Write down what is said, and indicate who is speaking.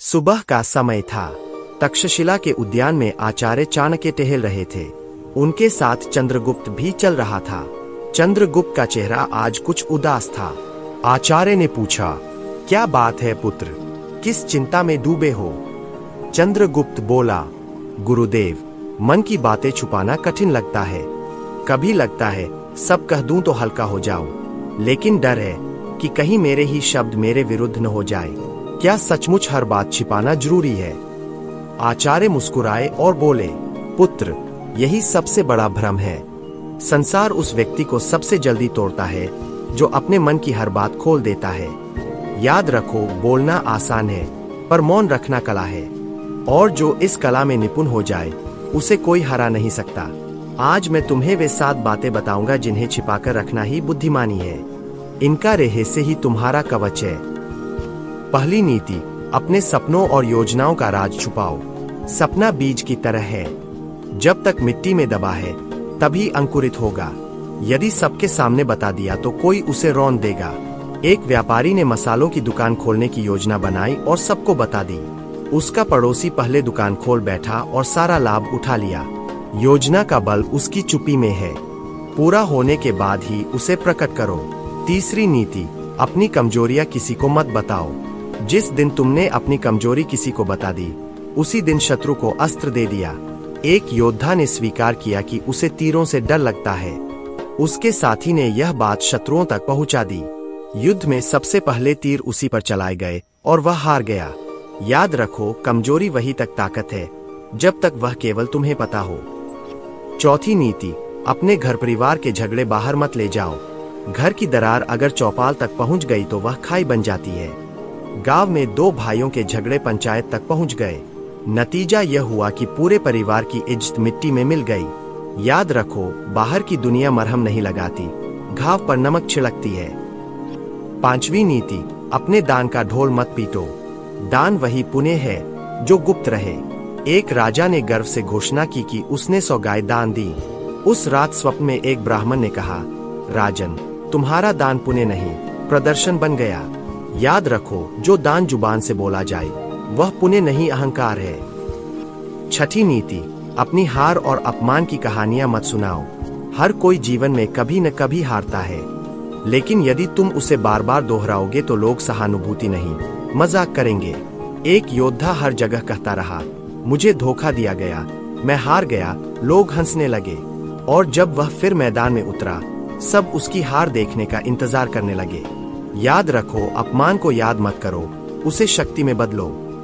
Speaker 1: सुबह का समय था। तक्षशिला के उद्यान में आचार्य चाणक्य टहल रहे थे। उनके साथ चंद्रगुप्त भी चल रहा था। चंद्रगुप्त का चेहरा आज कुछ उदास था। आचार्य ने पूछा, क्या बात है पुत्र, किस चिंता में डूबे हो? चंद्रगुप्त बोला, गुरुदेव, मन की बातें छुपाना कठिन लगता है। कभी लगता है सब कह दूं तो हल्का हो जाऊं, लेकिन डर है कि कहीं मेरे ही शब्द मेरे विरुद्ध न हो जाए। क्या सचमुच हर बात छिपाना जरूरी है? आचार्य मुस्कुराए और बोले, पुत्र, यही सबसे बड़ा भ्रम है। संसार उस व्यक्ति को सबसे जल्दी तोड़ता है जो अपने मन की हर बात खोल देता है। याद रखो, बोलना आसान है पर मौन रखना कला है, और जो इस कला में निपुण हो जाए उसे कोई हरा नहीं सकता। आज मैं तुम्हें वे 7 बातें बताऊंगा जिन्हें छिपाकर रखना ही बुद्धिमानी है। इनका रहस्य ही तुम्हारा कवच है। पहली नीति, अपने सपनों और योजनाओं का राज छुपाओ। सपना बीज की तरह है, जब तक मिट्टी में दबा है तभी अंकुरित होगा। यदि सबके सामने बता दिया तो कोई उसे रौंद देगा। एक व्यापारी ने मसालों की दुकान खोलने की योजना बनाई और सबको बता दी। उसका पड़ोसी पहले दुकान खोल बैठा और सारा लाभ उठा लिया। योजना का बल उसकी चुप्पी में है। पूरा होने के बाद ही उसे प्रकट करो। तीसरी नीति, अपनी कमजोरियां किसी को मत बताओ। जिस दिन तुमने अपनी कमजोरी किसी को बता दी, उसी दिन शत्रु को अस्त्र दे दिया। एक योद्धा ने स्वीकार किया कि उसे तीरों से डर लगता है। उसके साथी ने यह बात शत्रुओं तक पहुंचा दी। युद्ध में सबसे पहले तीर उसी पर चलाए गए और वह हार गया। याद रखो, कमजोरी वही तक ताकत है जब तक वह केवल तुम्हें पता हो। चौथी नीति, अपने घर परिवार के झगड़े बाहर मत ले जाओ। घर की दरार अगर चौपाल तक पहुंच गई तो वह खाई बन जाती है। गांव में 2 भाइयों के झगड़े पंचायत तक पहुंच गए। नतीजा यह हुआ कि पूरे परिवार की इज्जत मिट्टी में मिल गई। याद रखो, बाहर की दुनिया मरहम नहीं लगाती, घाव पर नमक छिड़कती है। पांचवी नीति, अपने दान का ढोल मत पीटो। दान वही पुण्य है जो गुप्त रहे। एक राजा ने गर्व से घोषणा की कि उसने 100 गाय दान दी। उस रात स्वप्न में एक ब्राह्मण ने कहा, राजन, तुम्हारा दान पुण्य नहीं, प्रदर्शन बन गया। याद रखो, जो दान जुबान से बोला जाए वह पुण्य नहीं, अहंकार है। छठी नीति, अपनी हार और अपमान की कहानियां मत सुनाओ। हर कोई जीवन में कभी न कभी हारता है, लेकिन यदि तुम उसे बार बार दोहराओगे तो लोग सहानुभूति नहीं, मजाक करेंगे। एक योद्धा हर जगह कहता रहा, मुझे धोखा दिया गया, मैं हार गया। लोग हंसने लगे, और जब वह फिर मैदान में उतरा, सब उसकी हार देखने का इंतजार करने लगे। याद रखो, अपमान को याद मत करो, उसे शक्ति में बदलो।